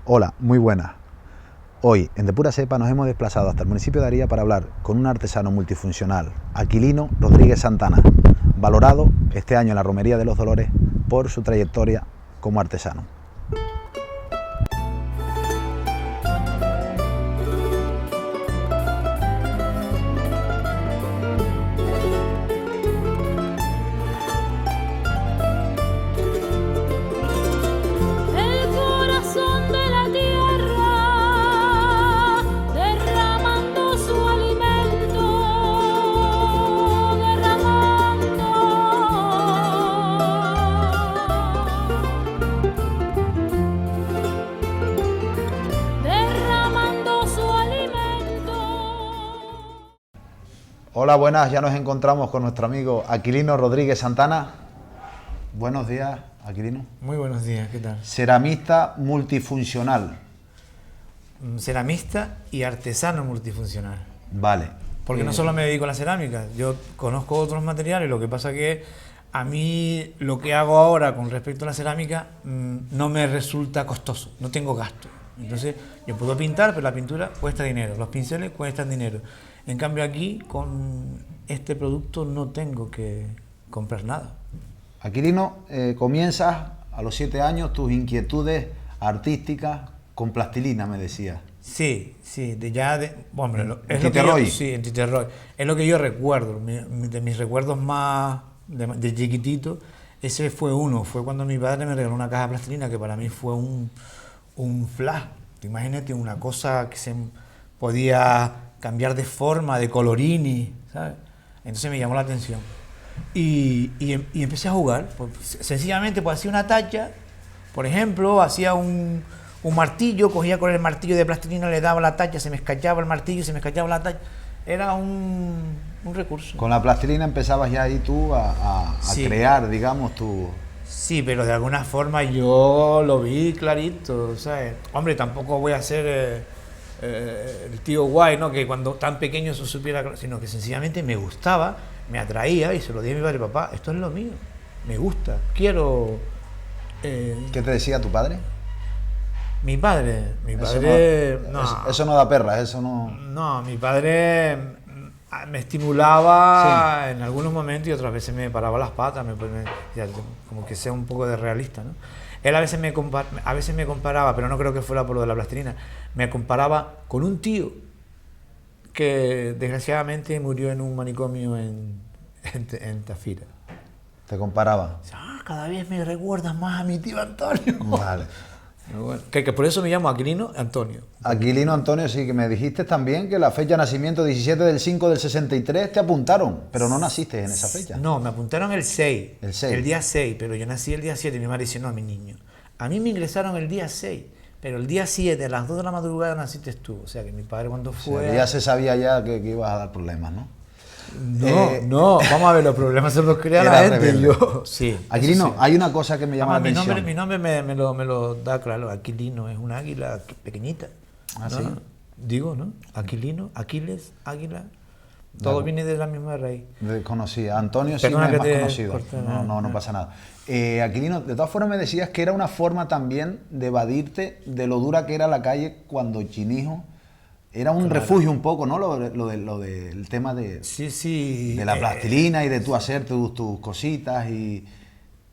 Hola, muy buenas. Hoy, en De Pura Cepa, nos hemos desplazado hasta el municipio de Aría para hablar con un artesano multifuncional, Aquilino Rodríguez Santana, valorado este año en la Romería de los Dolores por su trayectoria como artesano. Hola, buenas, ya nos encontramos con nuestro amigo Aquilino Rodríguez Santana. Buenos días, Aquilino. Muy buenos días, ¿qué tal? Ceramista multifuncional. Ceramista y artesano multifuncional. Vale. Porque no solo me dedico a la cerámica, yo conozco otros materiales, lo que pasa que a mí lo que hago ahora con respecto a la cerámica no me resulta costoso, no tengo gasto. Entonces yo puedo pintar, pero la pintura cuesta dinero, los pinceles cuestan dinero. En cambio aquí, con este producto, no tengo que comprar nada. Aquilino, comienzas a los 7 años tus inquietudes artísticas con plastilina, me decías. Sí, bueno, ¿En Tite Roy? Sí, en Tite Roy. Es lo que yo recuerdo, de mis recuerdos más de chiquitito, ese fue uno. Fue cuando mi padre me regaló una caja de plastilina que para mí fue un flash. Imagínate una cosa que se podía cambiar de forma, de colorini, ¿sabes? Entonces me llamó la atención. Y empecé a jugar. Pues, sencillamente, pues hacía una talla, por ejemplo, hacía un martillo, cogía con el martillo de plastilina, le daba la talla, se me escachaba el martillo, se me escachaba la talla. Era un recurso. Con la plastilina empezabas ya ahí tú a Sí. crear, digamos, tu... Sí, pero de alguna forma yo lo vi clarito, ¿sabes? Hombre, tampoco voy a ser el tío guay, ¿no? Que cuando tan pequeño se supiera, sino que sencillamente me gustaba, me atraía y se lo di a mi padre: papá, esto es lo mío, me gusta, quiero... ¿Qué te decía tu padre? Mi padre, Eso no da perras, eso no... No, mi padre me estimulaba en algunos momentos y otras veces me paraba las patas, como que sea un poco de realista, ¿no? Él a veces me comparaba, pero no creo que fuera por lo de la plastilina, me comparaba con un tío que desgraciadamente murió en un manicomio en Tafira. Te comparaba. Cada vez me recuerdas más a mi tío Antonio. Vale. Bueno, que por eso me llamo Aquilino Antonio. Aquilino Antonio, sí, que me dijiste también que la fecha de nacimiento 17/5/63 te apuntaron, pero no naciste en esa fecha. No, me apuntaron el 6, El 6. el día 6, pero yo nací el día 7 y mi madre dice: no, mi niño. A mí me ingresaron el día 6, pero el día 7, a las 2 de la madrugada naciste tú. O sea que mi padre cuando fue... Sí, ya se sabía ya que ibas a dar problemas, ¿no? No, vamos a ver, los problemas se los crea la gente. rebelde. Yo, sí. Aquilino, Sí. hay una cosa que me llama la atención. Mi nombre me lo da claro. Aquilino es un águila pequeñita. ¿Ah, ¿no? sí? Digo, ¿no? Aquilino, Aquiles, águila. Todo viene de la misma raíz. Desconocía. Antonio sí Perdona me es que más te conocido. corte, No pasa nada. Aquilino, de todas formas me decías que era una forma también de evadirte de lo dura que era la calle cuando Chinijo era un refugio un poco, ¿no? Lo del tema de, Sí. de la plastilina y de tú hacer tus cositas y...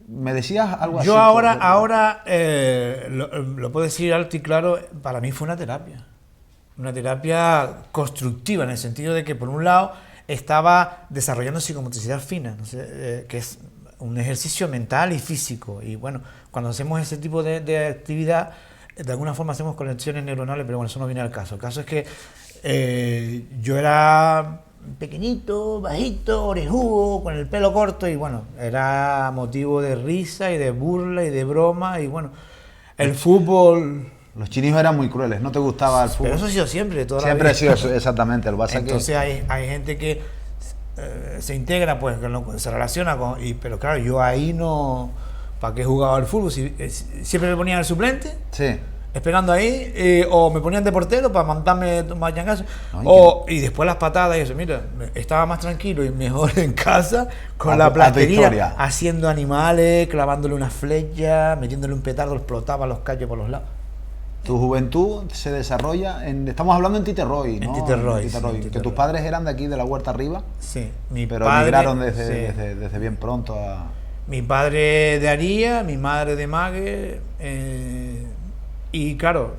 Me decías algo así. Yo ahora lo puedo decir alto y claro, para mí fue una terapia constructiva, en el sentido de que por un lado estaba desarrollando psicomotricidad fina, no sé, que es un ejercicio mental y físico, y bueno, cuando hacemos ese tipo de actividad, de alguna forma hacemos conexiones neuronales, pero bueno, eso no viene al caso. El caso es que yo era pequeñito, bajito, orejudo, con el pelo corto, y bueno, era motivo de risa y de burla y de broma, y bueno, el fútbol... Los chinijos eran muy crueles, no te gustaba el fútbol. Pero eso ha sido siempre, toda Siempre la ha vida. sido eso, exactamente. Lo que pasa Entonces que... hay gente que se integra, pues, que se relaciona con... pero claro, yo ahí no... ¿Para qué jugaba al fútbol? Siempre me ponían el suplente, Sí. esperando ahí, o me ponían de portero para mandarme más yangazo, y después las patadas y eso. Mira, estaba más tranquilo y mejor en casa con la plastería, haciendo animales, clavándole una flecha, metiéndole un petardo, explotaba los callos por los lados. Tu juventud se desarrolla estamos hablando en Titerroy, ¿no? En Titerroy, En sí, en que Titerroy. tus padres eran de aquí, de la Huerta Arriba, Sí, pero emigraron desde bien pronto a... Mi padre de Aría, mi madre de Mague, y claro,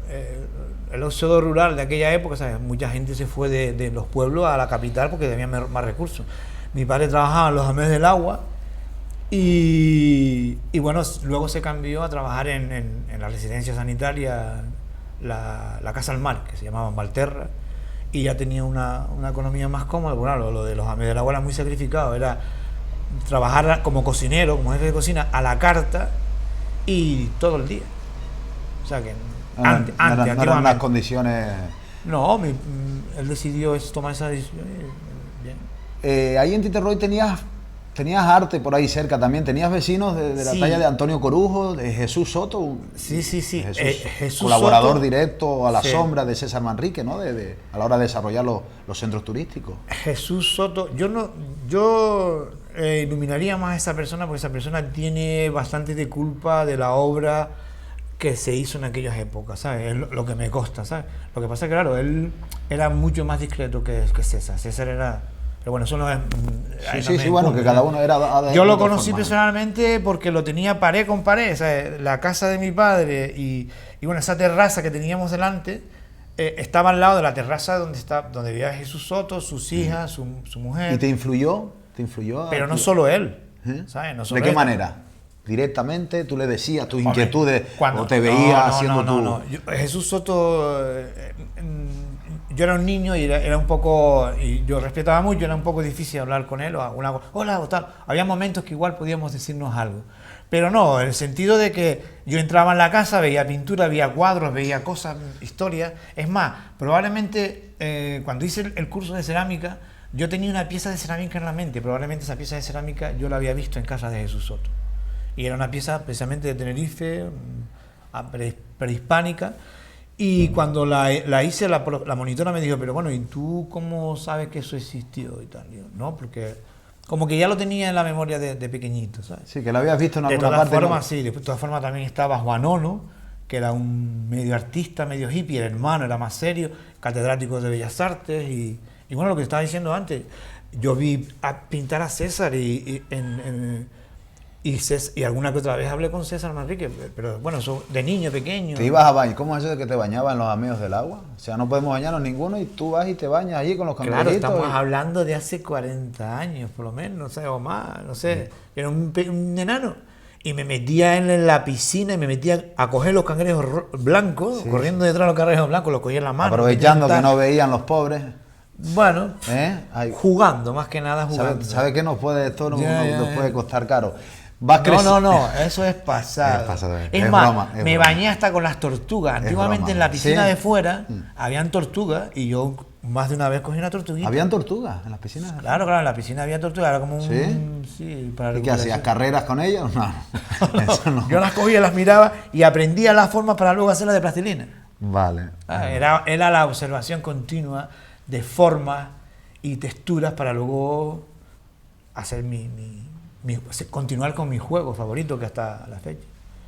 el éxodo rural de aquella época, ¿sabes? Mucha gente se fue de los pueblos a la capital porque había más recursos. Mi padre trabajaba en los Ames del Agua y bueno, luego se cambió a trabajar en la residencia sanitaria, la Casa al Mar, que se llamaba Valterra, y ya tenía una economía más cómoda. Bueno, lo de los Ames del Agua era muy sacrificado, era trabajar como cocinero, como jefe de cocina, a la carta y todo el día. O sea que antes, no eran unas condiciones... No, él decidió tomar esa decisión. Bien. Ahí en Titerroy tenías arte por ahí cerca también, tenías vecinos de la talla de Antonio Corujo, de Jesús Soto. Sí. Jesús colaborador Soto, directo a la sombra de César Manrique, ¿no? A la hora de desarrollar los centros turísticos. Jesús Soto, yo iluminaría más a esa persona porque esa persona tiene bastante de culpa de la obra que se hizo en aquellas épocas, ¿sabes? Es lo que me consta, ¿sabes? Lo que pasa es que, claro, él era mucho más discreto que César. César era... Pero bueno, eso no es... Sí, bueno, que cada uno era... Yo lo conocí personalmente porque lo tenía pared con pared, ¿sabes? La casa de mi padre y bueno, esa terraza que teníamos delante estaba al lado de la terraza donde vivía Jesús Soto, sus hijas, su mujer. ¿Y te influyó? Pero no solo él, ¿sabes? No solo ¿De qué él. manera? ¿Directamente? ¿Tú le decías tus inquietudes? Cuando ¿O te veías haciendo no. Jesús Soto... yo era un niño y era un poco... Y yo respetaba mucho, era un poco difícil hablar con él. Hola, o tal. Había momentos que igual podíamos decirnos algo. Pero no, en el sentido de que yo entraba en la casa, veía pintura, veía cuadros, veía cosas, historias. Es más, probablemente cuando hice el curso de cerámica, yo tenía una pieza de cerámica en la mente. Probablemente esa pieza de cerámica yo la había visto en casa de Jesús Soto. Y era una pieza precisamente de Tenerife, prehispánica. Y cuando la hice, la monitora me dijo, pero bueno, ¿y tú cómo sabes que eso existió y tal? Y yo, no, porque como que ya lo tenía en la memoria de pequeñito, ¿sabes? Sí, que lo habías visto en alguna parte. De todas formas, sí, de todas formas también estaba Juan Ono, que era un medio artista, medio hippie, el hermano, era más serio, catedrático de Bellas Artes, y bueno, lo que estaba diciendo antes, yo vi pintar a César y alguna que otra vez hablé con César Manrique, pero bueno, eso de niño pequeño. ¿Te ibas a bañar? ¿Cómo es eso de que te bañabas en los ameos del agua? O sea, no podemos bañarnos ninguno y tú vas y te bañas allí con los cangrejitos. Claro, estamos hablando de hace 40 años, por lo menos, no sé, o más, no sé. Era un enano. Y me metía en la piscina y me metía a coger los cangrejos blancos, corriendo detrás de los cangrejos blancos, los cogía en la mano. Aprovechando que no veían los pobres. Bueno, jugando, más que nada jugando. ¿Sabe qué nos puede, esto nos puede costar caro? No, eso es pasado. Es más, broma, me bañé hasta con las tortugas. Antiguamente en la piscina de fuera habían tortugas y yo más de una vez cogí una tortuguita. ¿Habían tortugas en las piscinas? Claro, en la piscina había tortugas, era como un... Sí, para ¿y qué hacías? ¿Carreras con ellas? No, eso no. Yo las cogía, las miraba y aprendía las formas para luego hacerlas de plastilina. Vale. Era la observación continua de formas y texturas para luego hacer continuar con mi juego favorito que hasta la fecha.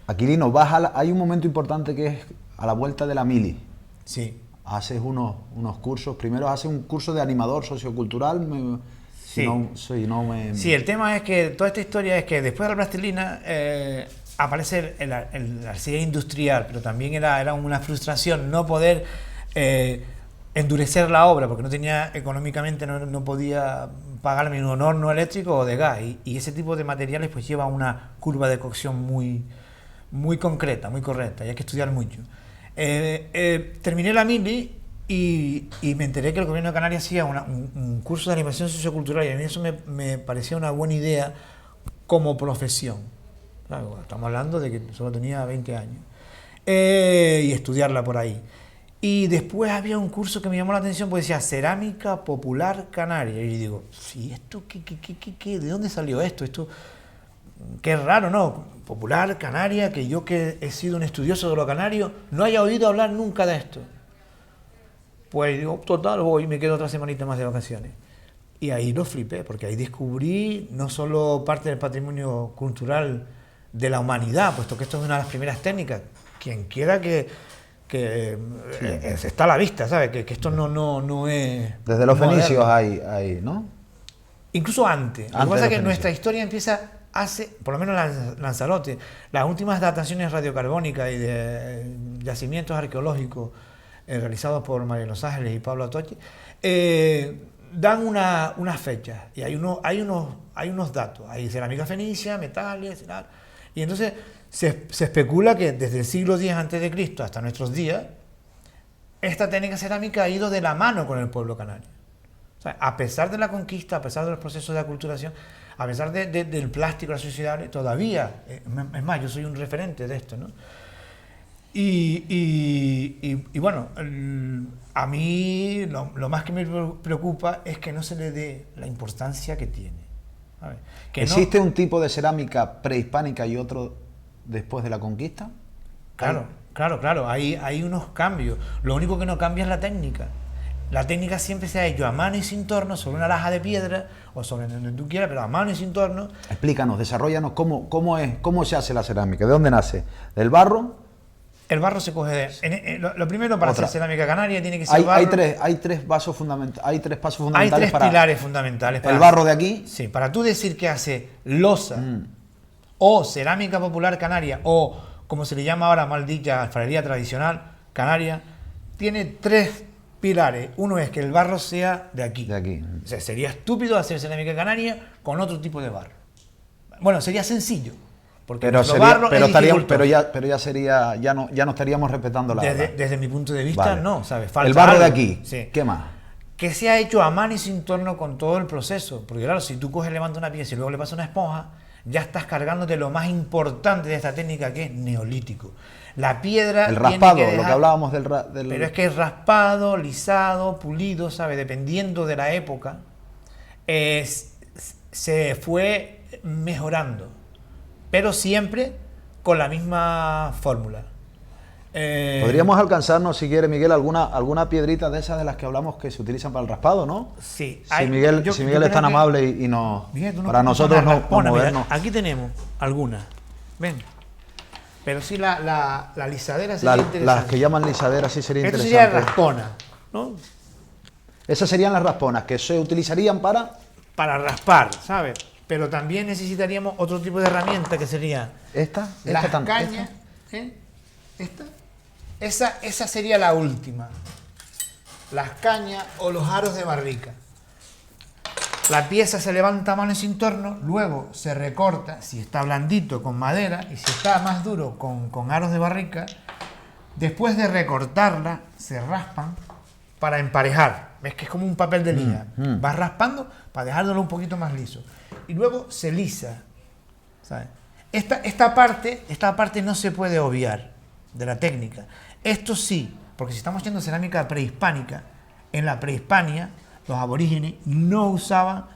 Aquilino, hay un momento importante que es a la vuelta de la mili. Sí. Haces unos cursos, primero haces un curso de animador sociocultural. Sí. Sí, el tema es que toda esta historia es que después de la plastilina aparece el arcilla industrial, pero también era una frustración no poder endurecer la obra porque no tenía económicamente, no podía pagarme un horno eléctrico o de gas y ese tipo de materiales pues lleva una curva de cocción muy concreta, muy correcta y hay que estudiar mucho. Terminé la mili y me enteré que el gobierno de Canarias hacía un curso de animación sociocultural y a mí eso me parecía una buena idea como profesión. Claro, estamos hablando de que solo tenía 20 años y estudiarla por ahí. Y después había un curso que me llamó la atención, porque decía Cerámica Popular Canaria. Y yo digo, ¿sí esto qué? ¿De dónde salió esto? Esto qué raro, ¿no? Popular Canaria, que yo que he sido un estudioso de lo canario, no haya oído hablar nunca de esto. Pues digo, total, voy y me quedo otra semanita más de vacaciones. Y ahí lo flipé, porque ahí descubrí no solo parte del patrimonio cultural de la humanidad, puesto que esto es una de las primeras técnicas. Quien quiera que está a la vista, ¿sabes? Que esto no es... Desde los fenicios hay, ¿no? Incluso antes. Lo que pasa es que nuestra historia empieza por lo menos Lanzarote, las últimas dataciones radiocarbónicas y de yacimientos arqueológicos realizados por María Los Ángeles y Pablo Atoche, dan unas fechas y hay unos datos. Hay cerámica fenicia, metales, tal. Y entonces se especula que desde el siglo X a.C. hasta nuestros días, esta técnica cerámica ha ido de la mano con el pueblo canario. O sea, a pesar de la conquista, a pesar de los procesos de aculturación, a pesar del plástico de la sociedad, todavía, es más, yo soy un referente de esto, ¿no? Y bueno, a mí lo más que me preocupa es que no se le dé la importancia que tiene. ¿Sabes? ¿Existe un tipo de cerámica prehispánica y otro después de la conquista? Claro, hay unos cambios. Lo único que no cambia es la técnica. La técnica siempre se ha hecho a mano y sin torno, sobre una laja de piedra o sobre donde tú quieras, pero a mano y sin torno. Explícanos, desarróllanos cómo se hace la cerámica, ¿de dónde nace? ¿Del barro? El barro se coge lo primero para hacer cerámica canaria tiene que ser barro. Hay tres pasos fundamentales. Hay tres pilares fundamentales. ¿El barro de aquí? Sí, para tú decir que hace losa o cerámica popular canaria o como se le llama ahora mal dicha alfarería tradicional canaria, tiene tres pilares. Uno es que el barro sea de aquí. O sea, sería estúpido hacer cerámica canaria con otro tipo de barro. Bueno, sería sencillo. Porque pero ya sería, ya no estaríamos respetando la desde mi punto de vista, no, ¿sabes? Falta el barro algo. de aquí, sí. ¿Qué más? Que se ha hecho a mano y sin torno con todo el proceso. Porque claro, si tú coges, levantas una pieza y luego le pasas una esponja, ya estás cargándote lo más importante de esta técnica, que es neolítico. La piedra... El raspado, lo que hablábamos del... Pero es que es raspado, lisado, pulido, ¿sabes? Dependiendo de la época, se fue mejorando. Pero siempre con la misma fórmula. Podríamos alcanzarnos, si quiere Miguel, alguna piedrita de esas de las que hablamos que se utilizan para el raspado, ¿no? Sí. Si Miguel es tan amable y nos... para nosotros no movernos. Aquí tenemos algunas. Ven. Pero sí la lisadera sería interesante. Las que llaman lisadera sí sería interesante. Esto sería raspona, ¿no? Esas serían las rasponas, que se utilizarían para... Para raspar, ¿sabes? Pero también necesitaríamos otro tipo de herramienta que sería... Las cañas. Esa sería la última. Las cañas o los aros de barrica. La pieza se levanta a mano y sin torno, luego se recorta, si está blandito con madera y si está más duro con aros de barrica. Después de recortarla, se raspan para emparejar. ¿Ves que es como un papel de lija? Vas raspando para dejándolo un poquito más liso. Y luego se lisa, ¿sabes? Esta parte no se puede obviar de la técnica. Esto sí, porque si estamos haciendo cerámica prehispánica, en la prehispania los aborígenes no usaban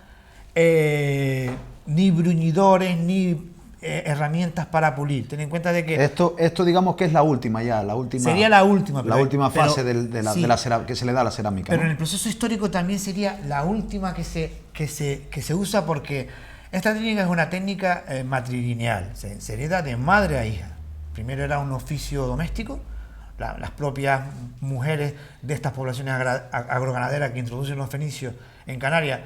ni bruñidores ni herramientas para pulir. Ten en cuenta de que esto digamos que es la última sería la última fase de la cerámica que se le da a la cerámica. Pero ¿no? en el proceso histórico también sería la última que se usa, porque esta técnica es una técnica matrilineal, se hereda de madre a hija. Primero era un oficio doméstico, las propias mujeres de estas poblaciones agroganaderas que introducen los fenicios en Canarias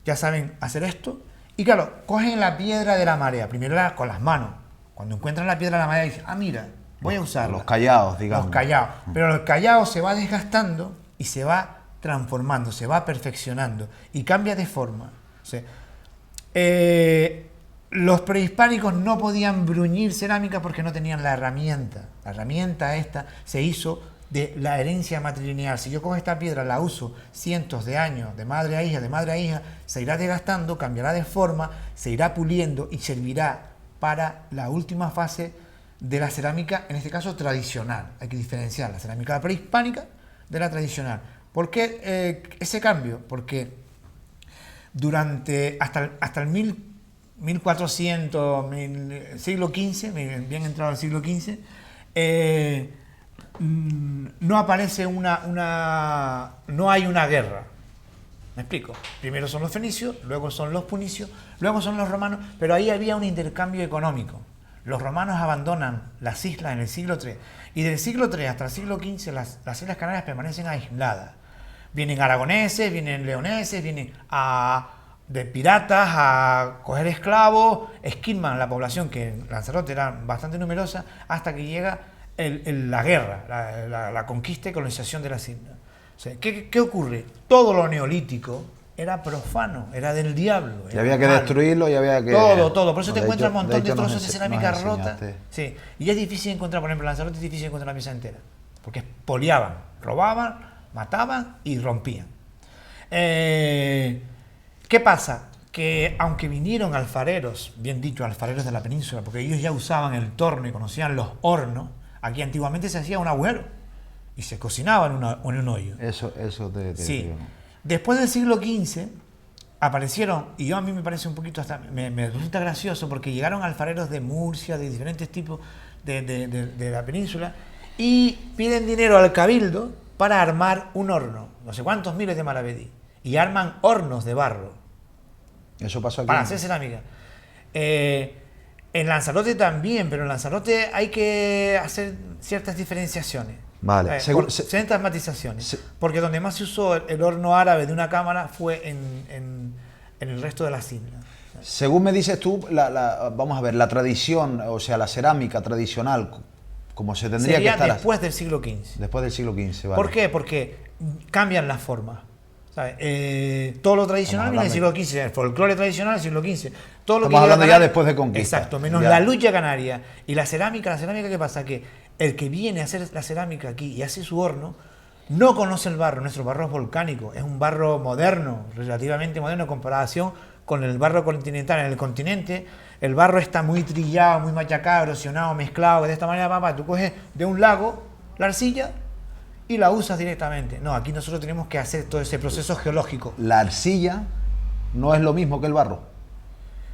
ya saben hacer esto. Y claro, cogen la piedra de la marea, primero era con las manos. Cuando encuentran la piedra de la marea dicen, mira, voy a usarla. Los callados, digamos. Los callados. Pero el callado se va desgastando y se va transformando, se va perfeccionando y cambia de forma. O sea, los prehispánicos no podían bruñir cerámica porque no tenían la herramienta. La herramienta esta se hizo de la herencia matrilineal. Si yo cojo esta piedra, la uso cientos de años, de madre a hija, se irá desgastando, cambiará de forma, se irá puliendo y servirá para la última fase de la cerámica, en este caso tradicional. Hay que diferenciar la cerámica prehispánica de la tradicional. ¿Por qué ese cambio? Porque hasta el 1400, siglo XV, bien entrado al siglo XV, no aparece no hay una guerra. ¿Me explico? Primero son los fenicios, luego son los punicios, luego son los romanos, pero ahí había un intercambio económico. Los romanos abandonan las islas en el siglo III y del siglo III hasta el siglo XV las Islas Canarias permanecen aisladas. Vienen aragoneses, vienen leoneses, vienen de piratas a coger esclavos, esquilman la población, que en Lanzarote era bastante numerosa, hasta que llega la guerra, la conquista y colonización de las islas. O sea, ¿qué ocurre? Todo lo neolítico era profano, era del diablo. Y había que destruirlo y había que... Todo. Por eso te encuentras un montón de trozos de cerámica rota. Sí. Y es difícil encontrar, por ejemplo, en Lanzarote es difícil encontrar la pieza entera. Porque expoliaban, robaban, mataban y rompían. ¿Qué pasa? Que aunque vinieron alfareros, bien dicho, alfareros de la península, porque ellos ya usaban el torno y conocían los hornos, aquí antiguamente se hacía un agujero y se cocinaba en un hoyo. Eso te sí. digo. Después del siglo XV aparecieron, y a mí me parece un poquito hasta, me resulta gracioso, porque llegaron alfareros de Murcia, de diferentes tipos de la península, y piden dinero al cabildo para armar un horno, no sé cuántos miles de maravedí, y arman hornos de barro. Eso pasó aquí. Para hacer cerámica. En Lanzarote también, pero en Lanzarote hay que hacer ciertas diferenciaciones. Vale. Ciertas matizaciones. Porque donde más se usó el horno árabe de una cámara fue en el resto de las islas. Según me dices tú, vamos a ver, la tradición, o sea, la cerámica tradicional, como se tendría sería que estar... después del siglo XV. Después del siglo XV, vale. ¿Por qué? Porque cambian las formas. Todo lo tradicional viene del siglo XV, el folclore tradicional del siglo XV. Todo lo Estamos hablando ya después de conquista. Exacto, menos ya. La lucha canaria y la cerámica. La cerámica, ¿qué pasa? Que el que viene a hacer la cerámica aquí y hace su horno, no conoce el barro. Nuestro barro es volcánico, es un barro moderno, relativamente moderno en comparación con el barro continental. En el continente el barro está muy trillado, muy machacado, erosionado, mezclado. De esta manera, papá, tú coges de un lago la arcilla y la usas directamente. No, aquí nosotros tenemos que hacer todo ese proceso geológico. La arcilla no es lo mismo que el barro.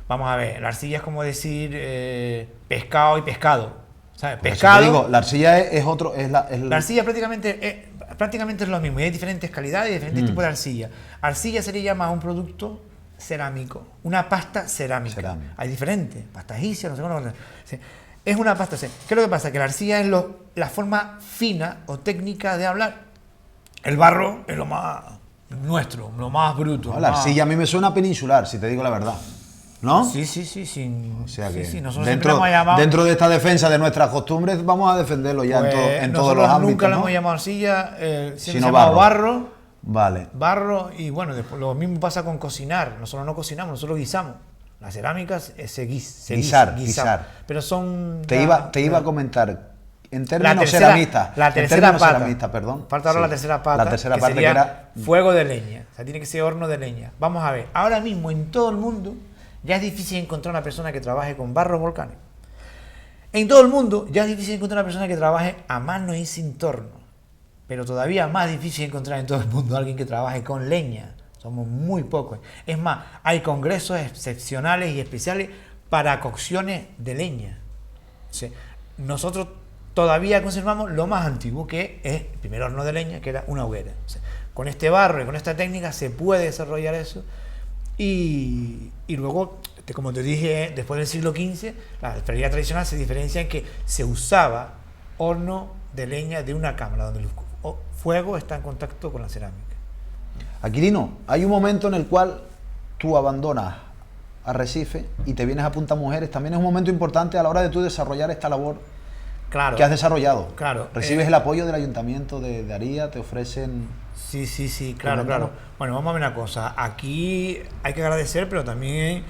Vamos a ver, la arcilla es como decir pescado y pescado. ¿Sabes? Por Pescado. eso te digo, la arcilla es otro. La arcilla prácticamente es lo mismo. Y hay diferentes calidades y diferentes tipos de arcilla. Arcilla se le llama a un producto cerámico, una pasta cerámica. Hay diferentes, pasta egipcia, no sé cómo. Sí. Es una pasta. ¿Qué es lo que pasa? Que la arcilla es la forma fina o técnica de hablar. El barro es lo más nuestro, lo más bruto. No, la arcilla a mí me suena peninsular, si te digo la verdad. ¿No? Sí. O sea que nosotros siempre hemos llamado... dentro de esta defensa de nuestras costumbres vamos a defenderlo ya en todos los ámbitos. Nunca ¿no? lo hemos llamado arcilla, siempre sino se llama barro. Vale. Barro, y bueno, después lo mismo pasa con cocinar. Nosotros no cocinamos, nosotros guisamos. Las cerámicas se guisar. Pero son... Te iba a comentar, en términos ceramistas... La tercera pata. Ceramista, perdón. Falta ahora la tercera pata. La tercera parte sería que era... fuego de leña. O sea, tiene que ser horno de leña. Vamos a ver, ahora mismo en todo el mundo ya es difícil encontrar una persona que trabaje con barro volcánico. En todo el mundo ya es difícil encontrar una persona que trabaje a mano y sin torno. Pero todavía más difícil encontrar en todo el mundo a alguien que trabaje con leña. Somos muy pocos. Es más, hay congresos excepcionales y especiales para cocciones de leña. O sea, nosotros todavía conservamos lo más antiguo, que es el primer horno de leña, que era una hoguera. O sea, con este barro y con esta técnica se puede desarrollar eso. Y luego, como te dije, después del siglo XV, la alfarería tradicional se diferencia en que se usaba horno de leña de una cámara, donde el fuego está en contacto con la cerámica. Aquilino, hay un momento en el cual tú abandonas Arrecife y te vienes a Punta Mujeres. También es un momento importante a la hora de tú desarrollar esta labor que has desarrollado. Claro. ¿Recibes el apoyo del Ayuntamiento de Aría? ¿Te ofrecen...? Sí, claro. Bueno, vamos a ver una cosa. Aquí hay que agradecer, pero también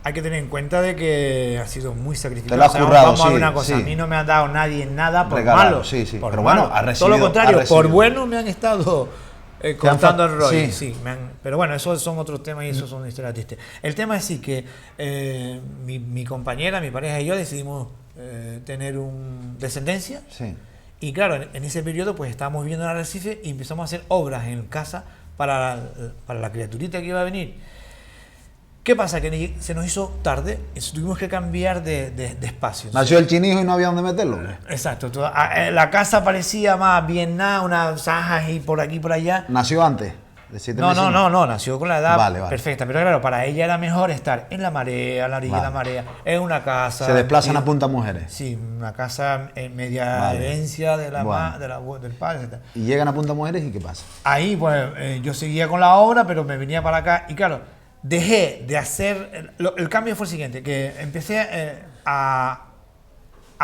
hay que tener en cuenta de que ha sido muy sacrificado. Te lo has currado, vamos a ver una cosa. A mí no me ha dado nadie nada por malo. Sí. Por pero malo. Bueno, has recibido. Todo lo contrario, por bueno me han estado contando el rollo. Sí. Pero bueno, esos son otros temas y esos son historias tristes. El tema es sí que mi compañera, mi pareja y yo decidimos tener descendencia. Sí. Y claro, en ese periodo pues estábamos viviendo en Arrecife y empezamos a hacer obras en casa para la criaturita que iba a venir. ¿Qué pasa? Que se nos hizo tarde y tuvimos que cambiar de espacio. Nació el chinijo y no había dónde meterlo. Exacto. La casa parecía más bien nada, unas zajas y por aquí y por allá. Nació antes. ¿De 7 No, meses? no, nació con la edad Vale. perfecta, pero claro, para ella era mejor estar en la marea, a la orilla de la marea, en una casa. Se desplazan a Punta Mujeres. Sí, una casa en media Vale. herencia de Bueno. del padre, etc. Y llegan a Punta Mujeres y ¿qué pasa? Ahí, pues, yo seguía con la obra, pero me venía para acá y claro, dejé de hacer. El cambio fue el siguiente: que empecé a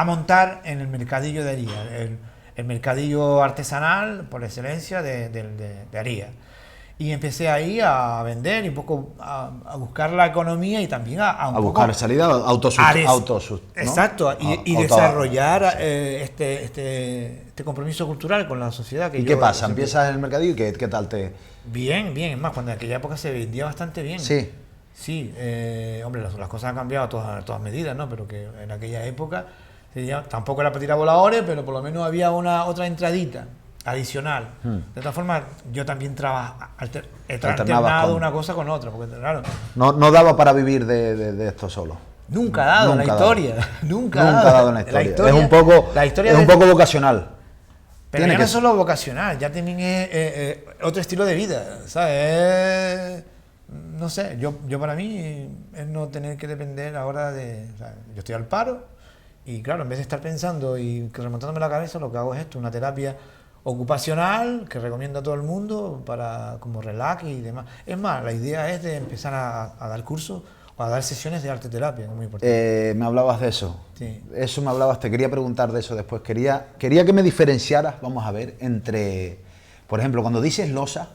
montar en el mercadillo de Aría, el mercadillo artesanal por excelencia de Aría. Y empecé ahí a vender y un poco a buscar la economía y también a buscar poco salida autosust, ¿no? Exacto, y desarrollar este compromiso cultural con la sociedad. ¿Y qué pasa? Empiezas en el mercadillo y ¿qué tal te...? Bien, es más, cuando en aquella época se vendía bastante bien. Sí. Sí, hombre, las cosas han cambiado a todas medidas, ¿no? Pero que en aquella época, tampoco era para tirar voladores, pero por lo menos había otra entradita adicional. De todas formas, yo también he alternado una cosa con otra, porque claro... No daba para vivir de esto solo. Nunca ha dado en la historia. Nunca ha dado en la historia. Es un poco vocacional. Pero ya no es solo vocacional, ya también es otro estilo de vida, ¿sabes? No sé, yo para mí es no tener que depender ahora de... O sea, yo estoy al paro y claro, en vez de estar pensando y remontándome la cabeza, lo que hago es esto, una terapia ocupacional que recomiendo a todo el mundo para como relax y demás. Es más, la idea es de empezar a dar cursos o a dar sesiones de arte terapia, que es muy importante. Me hablabas de eso. Sí. Eso me hablabas, te quería preguntar de eso después. Quería que me diferenciaras, vamos a ver, entre, por ejemplo, cuando dices losa,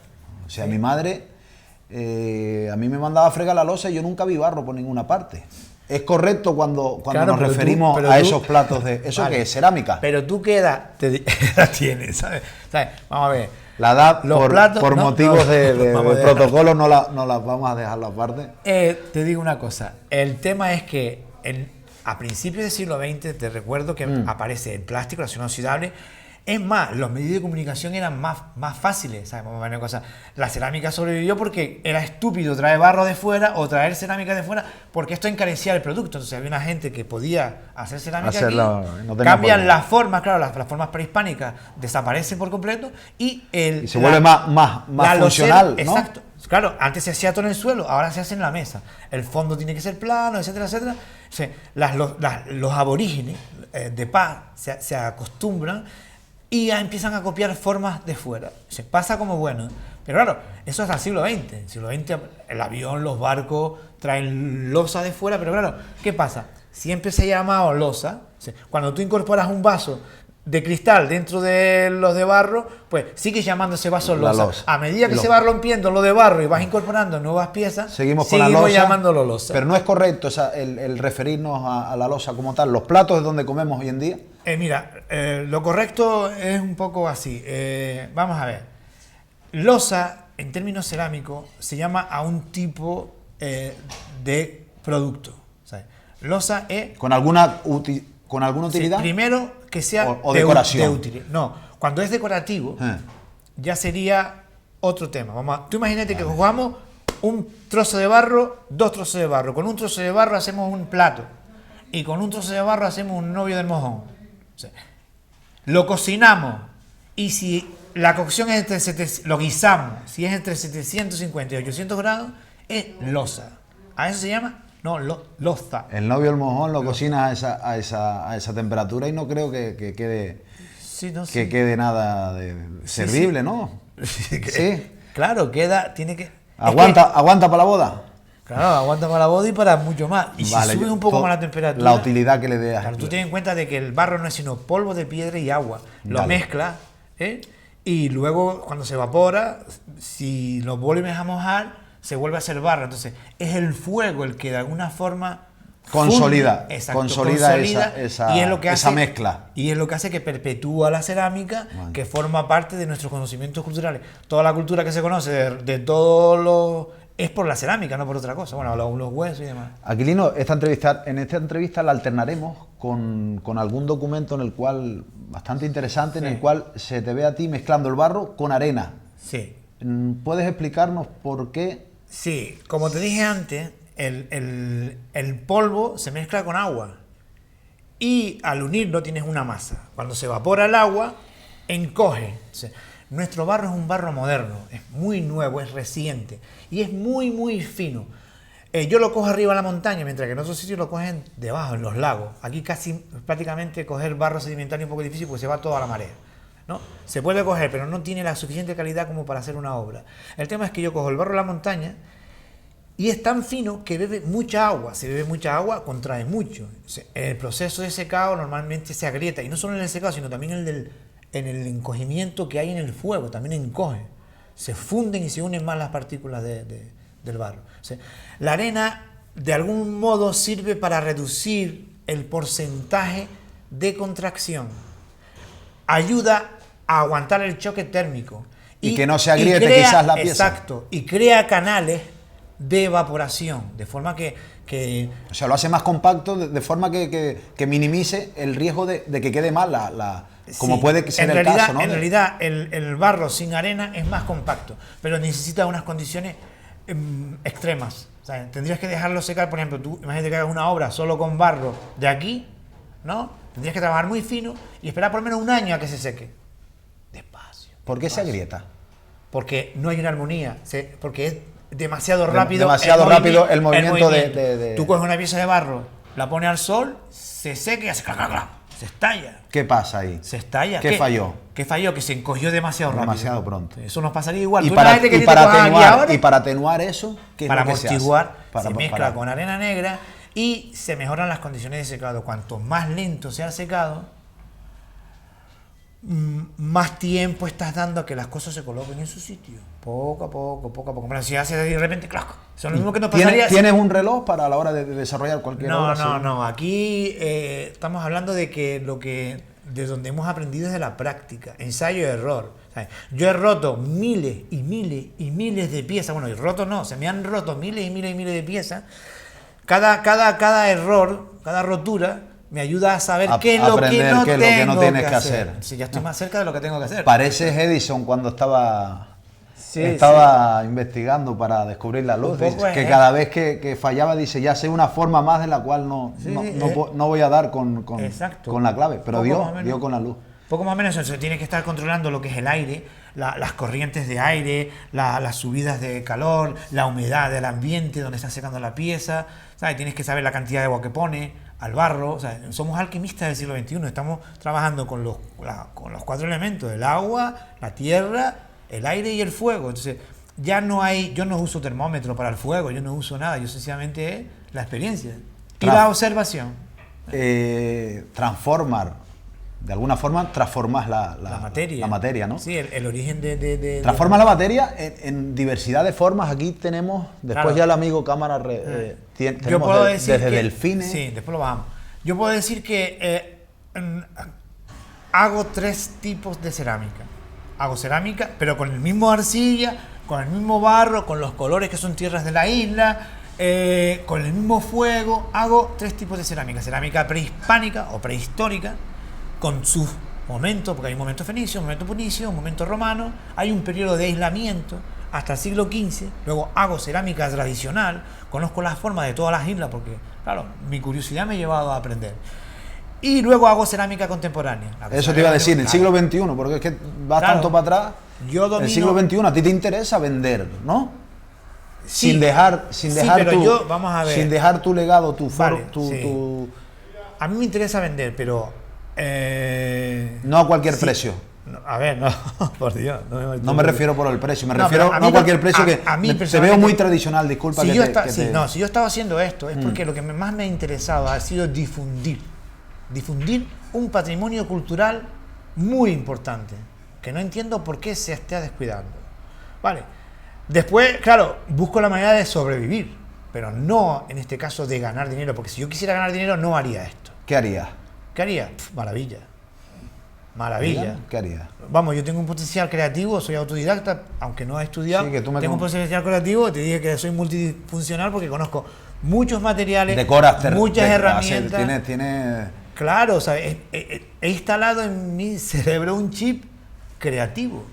o sea, mi madre a mí me mandaba a fregar la losa y yo nunca vi barro por ninguna parte. ¿Es correcto cuando claro, nos referimos a esos platos de... ¿Eso vale, qué es? ¿Cerámica? Pero tú qué edad tienes, ¿sabes? Vamos a ver. La edad, por motivos de protocolo, no las vamos a dejarlo aparte. Te digo una cosa. El tema es que a principios del siglo XX, te recuerdo que aparece el plástico, la acción oxidable. Es más, los medios de comunicación eran más fáciles, ¿sabes? Vamos a ver una cosa. La cerámica sobrevivió porque era estúpido traer barro de fuera o traer cerámica de fuera, porque esto encarecía el producto. Entonces había una gente que podía hacer cerámica aquí, no cambian las formas, claro, las formas prehispánicas desaparecen por completo y se vuelve más funcional, ¿no? Exacto. Claro, antes se hacía todo en el suelo, ahora se hace en la mesa. El fondo tiene que ser plano, etcétera, etcétera. O sea, los aborígenes de paz se acostumbran y ya empiezan a copiar formas de fuera. Se pasa como bueno. Pero claro, eso es al siglo XX. En el siglo XX el avión, los barcos traen losa de fuera, pero claro, ¿qué pasa? Siempre se ha llamado losa. Cuando tú incorporas un vaso de cristal dentro de los de barro, pues sigue llamándose vaso losa. A medida que se va rompiendo lo de barro y vas incorporando nuevas piezas, seguimos llamándolo losa. Pero no es correcto el referirnos a la losa como tal. Los platos de donde comemos hoy en día. Mira, lo correcto es un poco así. Vamos a ver. Losa, en términos cerámicos, se llama a un tipo de producto. ¿Sabes? Losa es... ¿Con alguna utilidad? Sí, primero, que sea o decoración. No, cuando es decorativo, ya sería otro tema. Tú imagínate que jugamos un trozo de barro, 2 trozos de barro. Con un trozo de barro hacemos un plato. Y con un trozo de barro hacemos un novio del mojón. O sea, lo cocinamos y si la cocción es lo guisamos, si es entre 750 y 800 grados, es losa. A eso se llama loza. El novio del mojón lo cocinas a esa temperatura y no creo que quede, que quede nada servible, ¿no? Sí. Claro, tiene que... ¿Aguanta para la boda? Claro, aguanta para la boda y para mucho más. Y si subes un poco más la temperatura... La utilidad que le dé. Claro, tú ten en cuenta de que el barro no es sino polvo de piedra y agua. Lo mezclas, y luego cuando se evapora, si lo vuelves a mojar, se vuelve a hacer barro. Entonces, es el fuego el que de alguna forma... Consolida y es lo que esa mezcla. Y es lo que hace que perpetúa la cerámica, que forma parte de nuestros conocimientos culturales. Toda la cultura que se conoce de todos los... es por la cerámica, no por otra cosa. Bueno, los huesos y demás. Aquilino, en esta entrevista la alternaremos con algún documento en el cual, bastante interesante, en el cual se te ve a ti mezclando el barro con arena. Sí. ¿Puedes explicarnos por qué? Sí, como te dije antes, el polvo se mezcla con agua y al unirlo tienes una masa. Cuando se evapora el agua, encoge. Nuestro barro es un barro moderno, es muy nuevo, es reciente y es muy, muy fino. Yo lo cojo arriba de la montaña, mientras que en otros sitios lo cogen debajo, en los lagos. Aquí casi prácticamente coger barro sedimentario es un poco difícil porque se va toda la marea, ¿no? Se puede coger, pero no tiene la suficiente calidad como para hacer una obra. El tema es que yo cojo el barro de la montaña y es tan fino que bebe mucha agua. Si bebe mucha agua, contrae mucho. El proceso de secado normalmente se agrieta, y no solo en el secado, sino también en el encogimiento que hay en el fuego, también encoge. Se funden y se unen más las partículas del barro. O sea, la arena de algún modo sirve para reducir el porcentaje de contracción. Ayuda a aguantar el choque térmico. Y que no se agriete quizás la pieza. Exacto. Y crea canales de evaporación, de forma que o sea, lo hace más compacto, de forma que minimice el riesgo de que quede mal como sí, puede ser el caso, ¿no? En realidad, el barro sin arena es más compacto, pero necesita unas condiciones extremas. O sea, tendrías que dejarlo secar, por ejemplo, tú imagínate que hagas una obra solo con barro de aquí, ¿no? Tendrías que trabajar muy fino y esperar por lo menos un año a que se seque. Despacio. ¿Por qué se agrieta? Porque no hay una armonía, porque es demasiado rápido. Demasiado rápido el movimiento de... Tú coges una pieza de barro, la pones al sol, se seca y hace clac, clac, clac, se estalla. ¿Qué pasa ahí? Se estalla. ¿Qué falló? ¿Qué falló? Que se encogió demasiado rápido. Demasiado pronto. Eso nos pasaría igual. Y para atenuar eso, ¿qué es para lo que amortiguar, se mezcla con arena negra y se mejoran las condiciones de secado. Cuanto más lento sea el secado, más tiempo estás dando a que las cosas se coloquen en su sitio. Poco a poco, poco a poco. Pero si hace de repente, ¡clac! Eso es lo mismo que nos pasaría. ¿Tienes un reloj para la hora de desarrollar cualquier obra? No. Aquí estamos hablando de donde hemos aprendido es de la práctica, ensayo y error. ¿Sabes? Yo he roto miles y miles y miles de piezas. Bueno, y roto no, se me han roto miles y miles y miles de piezas. Cada error, cada rotura me ayuda a saber qué es lo que no tienes que hacer. Sí, ya estoy más cerca de lo que tengo que hacer. Pareces Edison cuando estaba investigando para descubrir la luz. Que cada vez que fallaba dice, ya sé una forma más de la cual no voy a dar con la clave. Pero dio con la luz. Poco más o menos eso. Tiene que estar controlando lo que es el aire, las corrientes de aire, las subidas de calor, la humedad del ambiente donde está secando la pieza. ¿Sabes? Tienes que saber la cantidad de agua que pone al barro. O sea, somos alquimistas del siglo XXI. Estamos trabajando con los 4 elementos: el agua, la tierra, el aire y el fuego. Entonces, yo no uso termómetro para el fuego, yo no uso nada. Yo sencillamente la experiencia y la observación. De alguna forma transformas la materia, ¿no? Sí, el origen de transformas la materia en diversidad de formas. Aquí tenemos, después ya el amigo cámara, yo puedo decir desde delfines. Sí, después lo bajamos. Yo puedo decir que hago 3 tipos de cerámica. Hago cerámica, pero con el mismo arcilla, con el mismo barro, con los colores que son tierras de la isla, con el mismo fuego. Hago 3 tipos de cerámica. Cerámica prehispánica o prehistórica, con sus momentos, porque hay un momento fenicio, un momento punicio, un momento romano, hay un periodo de aislamiento hasta el siglo XV. Luego hago cerámica tradicional, conozco las formas de todas las islas porque, claro, mi curiosidad me ha llevado a aprender. Y luego hago cerámica contemporánea. Eso te iba a decir, el siglo XXI, porque es que vas tanto para atrás. El siglo XXI, a ti te interesa vender, ¿no? Sí, sin dejar tu legado, A mí me interesa vender, pero no a cualquier precio. No, a ver, no, por Dios. No me refiero por el precio, me refiero no a cualquier precio, te veo muy tradicional, disculpa. Si yo estaba haciendo esto es porque lo que más me ha interesado ha sido difundir un patrimonio cultural muy importante, que no entiendo por qué se esté descuidando. Vale. Después, claro, busco la manera de sobrevivir, pero no en este caso de ganar dinero, porque si yo quisiera ganar dinero no haría esto. ¿Qué harías? ¿Qué haría? Maravilla. ¿Qué harías? Vamos, yo tengo un potencial creativo, soy autodidacta, aunque no he estudiado. Tengo un potencial creativo, te dije que soy multifuncional porque conozco muchos materiales, muchas herramientas. Claro, o sea, he instalado en mi cerebro un chip creativo.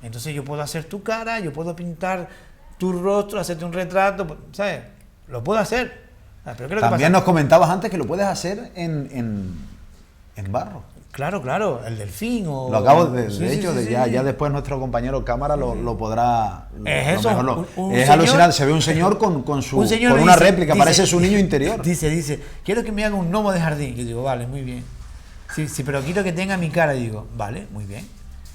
Entonces yo puedo hacer tu cara, yo puedo pintar tu rostro, hacerte un retrato, ¿sabes? Lo puedo hacer. Pero ¿qué es lo que pasa? También nos comentabas antes que lo puedes hacer en barro. Claro, claro, el delfín o... Lo acabo de Sí, sí, hecho, sí, sí, ya, sí. ya después nuestro compañero cámara lo podrá... Es lo eso, mejor es señor- alucinante, se ve un señor con Un señor una dice- réplica, dice- parece su niño interior. Dice, quiero que me haga un gnomo de jardín. Yo digo, vale, muy bien. Sí, sí, pero quiero que tenga mi cara. Y digo, vale, muy bien.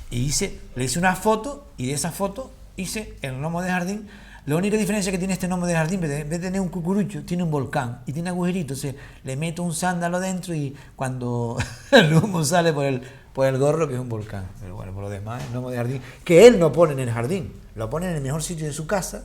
Y le hice una foto, y de esa foto hice el gnomo de jardín. La única diferencia que tiene este gnomo de jardín, en vez de tener un cucurucho, tiene un volcán y tiene agujeritos. Entonces le meto un sándalo dentro y cuando el humo sale por el gorro, que es un volcán. Pero bueno, por lo demás, el gnomo de jardín, que él no pone en el jardín, lo pone en el mejor sitio de su casa,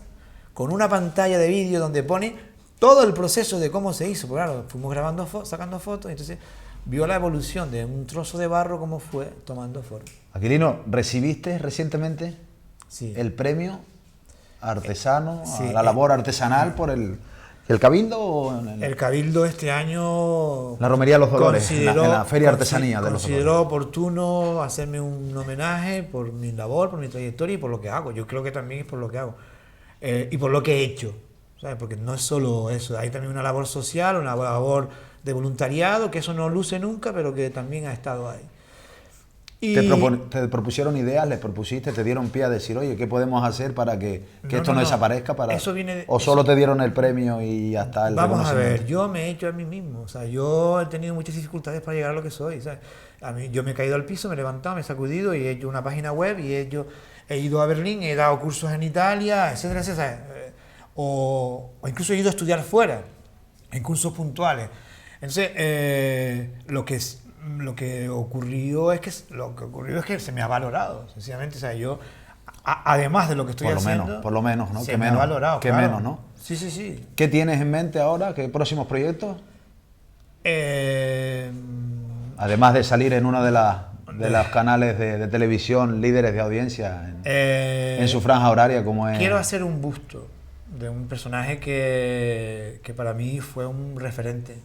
con una pantalla de vídeo donde pone todo el proceso de cómo se hizo. Porque claro, fuimos grabando sacando fotos, entonces vio la evolución de un trozo de barro, cómo fue tomando forma. Aquilino, ¿recibiste recientemente Sí. el premio artesano, Sí, a la labor artesanal por el Cabildo o en El Cabildo este año... la Romería de los Dolores, en la Feria Artesanía de los Consideró Dolores? oportuno hacerme un homenaje por mi labor, por mi trayectoria y por lo que hago. Yo creo que también es por lo que hago. Y por lo que he hecho, ¿sabes? Porque no es solo eso, hay también una labor social, una labor de voluntariado, que eso no luce nunca, pero que también ha estado ahí. Y ¿Te propusieron ideas, les propusiste, te dieron pie a decir, oye, ¿qué podemos hacer para que esto no desaparezca? Eso viene ¿O solo te dieron el premio y ya está el Vamos a ver, reconocimiento? yo me he hecho a mí mismo, o sea, yo he tenido muchas dificultades para llegar a lo que soy, ¿sabes? Yo me he caído al piso, me he levantado, me he sacudido y he hecho una página web y he ido a Berlín, he dado cursos en Italia, etcétera, etcétera, o incluso he ido a estudiar fuera, en cursos puntuales. Entonces, lo que ocurrió es que se me ha valorado, sencillamente, o sea, yo además de lo que estoy haciendo, por lo menos, ¿no? se Que me ha menos, valorado, que claro. menos, ¿no? Sí, sí, sí. ¿Qué tienes en mente ahora? ¿Qué próximos proyectos? Además de salir en uno de los canales de televisión líderes de audiencia en su franja horaria, como es... Quiero hacer un busto de un personaje que para mí fue un referente.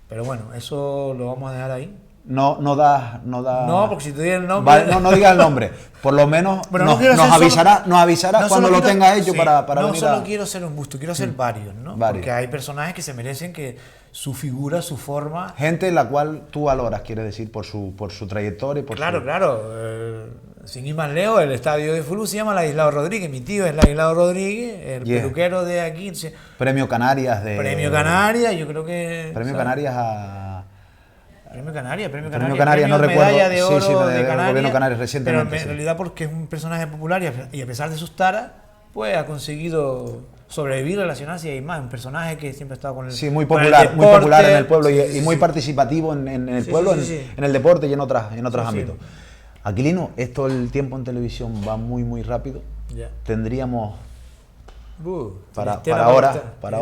Pero bueno, eso lo vamos a dejar ahí. No, No, porque si te doy el nombre... Vale, no digas el nombre. Por lo menos Pero nos avisará cuando lo tenga hecho para no venir solo quiero hacer un busto, quiero hacer varios, ¿no? Varios. Porque hay personajes que se merecen que su figura, su forma... Gente la cual tú valoras, quiere decir, por su trayectoria y por Claro, su... claro. Sin ir más lejos, el estadio de fútbol se llama Ladislao Rodríguez. Mi tío es Ladislao Rodríguez, el peluquero de aquí. Entonces, Premio Canarias Premio Canarias, yo creo que... Premio ¿sabes? Canarias a... Premio Canarias, no recuerdo. Medalla de oro sí, de Canarias, Gobierno Canarias recientemente. Pero en realidad porque es un personaje popular y a pesar de sus taras, pues ha conseguido sobrevivir, relacionarse y hay más. Un personaje que siempre ha estado con el... Sí, muy con el popular, muy deporte. popular en el pueblo Sí, y muy participativo en el Sí, pueblo, sí, sí. en el deporte y en otros ámbitos. Sí. Aquilino, el tiempo en televisión va muy, muy rápido. Ya. Tendríamos para tienes ahora, tela para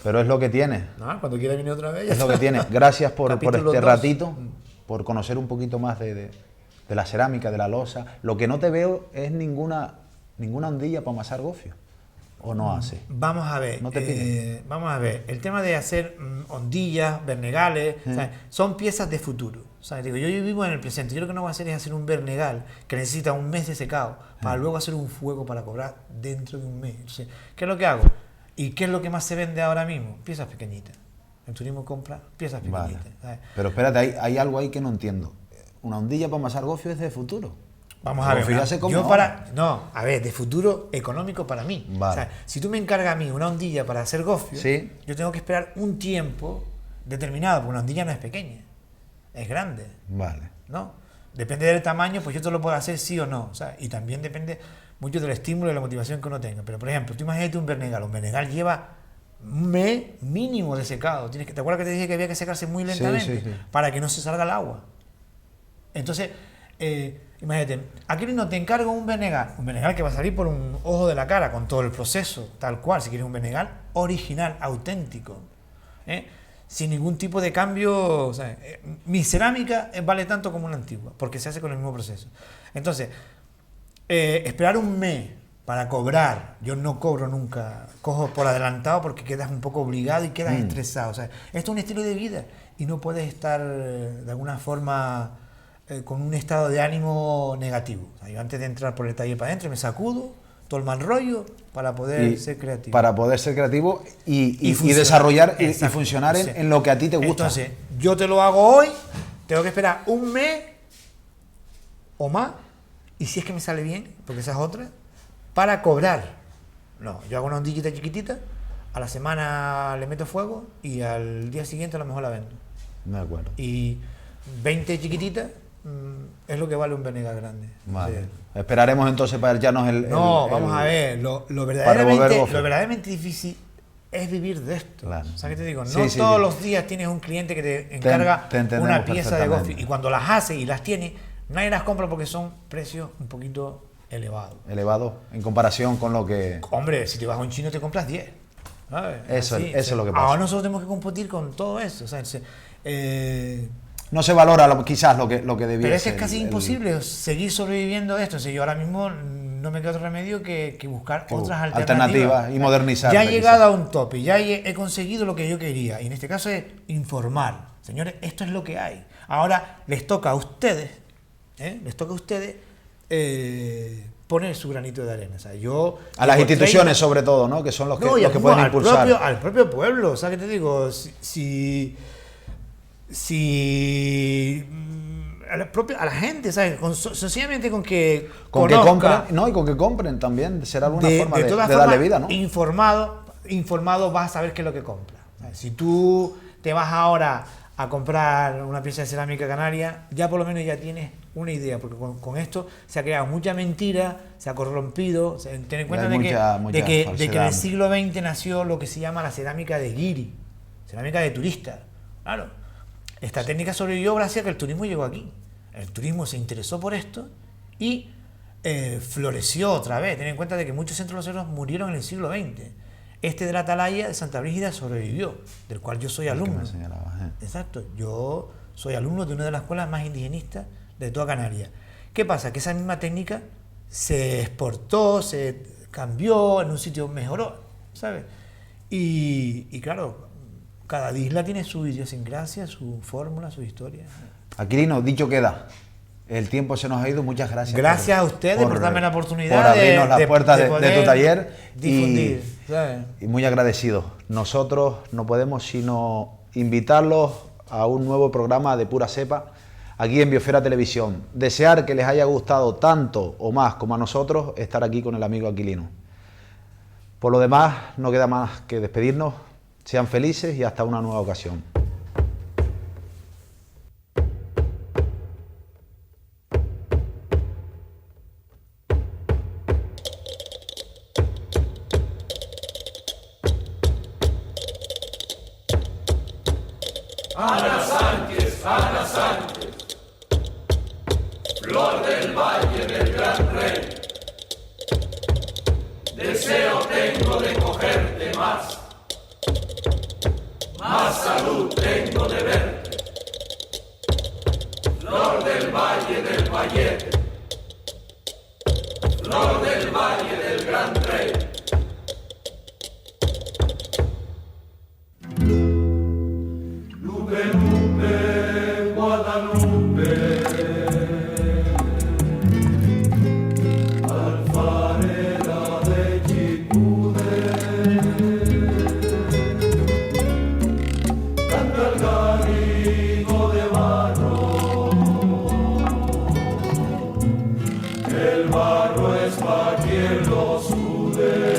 pero es lo que tiene. No, cuando quiera venir otra vez. Es lo que tiene. Gracias por Capítulo este 2. ratito, por conocer un poquito más de la cerámica, de la loza. Lo que no te veo es ninguna ondilla para amasar gofio. ¿O no hace? Vamos a ver. No te piden. Vamos a ver. El tema de hacer ondillas, bernegales, ¿sabes? Son piezas de futuro. ¿Sabes? Digo, yo vivo en el presente. Yo lo que no voy a hacer es hacer un bernegal que necesita un mes de secado para luego hacer un fuego para cobrar dentro de un mes. Entonces, ¿qué es lo que hago? ¿Y qué es lo que más se vende ahora mismo? Piezas pequeñitas. El turismo compra piezas pequeñitas. Vale. ¿Sabes? Pero espérate, hay algo ahí que no entiendo. Una ondilla para amasar gofio es de futuro. Vamos a ver. Fíjate cómo Yo ahora. de futuro económico para mí. Vale. O sea, si tú me encargas a mí una ondilla para hacer gofio, Sí. yo tengo que esperar un tiempo determinado, porque una ondilla no es pequeña, es grande, Vale. ¿no? Depende del tamaño, pues yo te lo puedo hacer sí o no. O sea, y también depende mucho del estímulo y la motivación que uno tenga. Pero, por ejemplo, tú imagínate un bernegal lleva un mes mínimo de secado. ¿Te acuerdas que te dije que había que secarse muy lentamente? Sí. Para que no se salga el agua. Entonces, imagínate, aquí no te encargo un bernegal que va a salir por un ojo de la cara, con todo el proceso, tal cual, si quieres un bernegal original, auténtico, sin ningún tipo de cambio. O sea, mi cerámica vale tanto como una antigua, porque se hace con el mismo proceso. Entonces, esperar un mes para cobrar, yo no cobro nunca, cojo por adelantado porque quedas un poco obligado y quedas estresado. O sea, esto es un estilo de vida y no puedes estar de alguna forma con un estado de ánimo negativo. O sea, yo antes de entrar por el taller para adentro me sacudo, todo el mal rollo para poder ser creativo. Para poder ser creativo y funcionar. desarrollar y Exacto. funcionar Sí. en lo que a ti te gusta. Entonces, yo te lo hago hoy, tengo que esperar un mes o más, y si es que me sale bien, porque esa es otra, para cobrar. No, yo hago una ondillita chiquitita, a la semana le meto fuego y al día siguiente a lo mejor la vendo. De acuerdo. Y 20 chiquititas es lo que vale un Venegas grande. Vale. Sí. Esperaremos entonces para echarnos No, vamos a ver, lo revolver bofe. verdaderamente difícil es vivir de esto. Claro. O sea, ¿qué te digo? No Sí, sí, todos sí. los días tienes un cliente que te encarga te entendemos una pieza de perfectamente. gofi. Y cuando las hace y las tiene, nadie las compra porque son precios un poquito elevados. elevado en comparación con lo que... Hombre, si te vas a un chino te compras 10. ¿sabes? Eso Así, es lo que pasa. Ahora nosotros tenemos que competir con todo eso. O sea, No se valora quizás lo que debía pero es que ser es casi el- imposible seguir sobreviviendo de esto. O sea, yo ahora mismo no me queda otro remedio que buscar otras alternativas y modernizar. Ya he llegado a un tope, ya he conseguido lo que yo quería. Y en este caso es informar. Señores, esto es lo que hay. Ahora les toca a ustedes, poner su granito de arena. O sea, yo A las llevo instituciones sobre todo, ¿no? Que son los que, no, y los que mismo pueden impulsar. al propio pueblo, o sea, ¿qué te digo? A la gente, ¿sabes? Sencillamente con que Con que conozca, compren, no, y con que compren también será alguna forma de todas darle formas, vida, ¿no? informado vas a saber qué es lo que compra. ¿Sabes? Si tú te vas ahora a comprar una pieza de cerámica canaria, ya por lo menos ya tienes una idea, porque con esto se ha creado mucha mentira, se ha corrompido. Ten en cuenta Hay de que en falsedad. el siglo XX nació lo que se llama la cerámica de guiri, cerámica de turista. Claro, esta técnica sobrevivió gracias a que el turismo llegó aquí. El turismo se interesó por esto y floreció otra vez. Ten en cuenta de que muchos centros loceros murieron en el siglo XX. Este de la Atalaya de Santa Brígida sobrevivió, del cual yo soy alumno. me señalabas, Exacto, yo soy alumno de una de las escuelas más indigenistas de toda Canarias. ¿Qué pasa? Que esa misma técnica se exportó, se cambió, en un sitio mejoró, ¿sabes? Y claro, cada isla tiene su idiosincrasia, su fórmula, su historia. Aquilino, dicho queda. El tiempo se nos ha ido, muchas gracias. Gracias a ustedes por darme la oportunidad por abrirnos las puertas de poder tu taller difundir, ¿sabes? y muy agradecidos. Nosotros no podemos sino invitarlos a un nuevo programa de Pura Cepa aquí en Biosfera Televisión. Desear que les haya gustado tanto o más como a nosotros estar aquí con el amigo Aquilino. Por lo demás, no queda más que despedirnos. Sean felices y hasta una nueva ocasión. Ana Sánchez, Ana Sánchez, flor del valle del gran rey. Deseo tengo de cogerte más salud tengo de verte. Flor del valle del Vallete, flor del valle del gran rey. Lupe, Lupe, Guadalupe, alfarera de Chipude, canta el garrido de barro, el barro es pa' quien lo sude.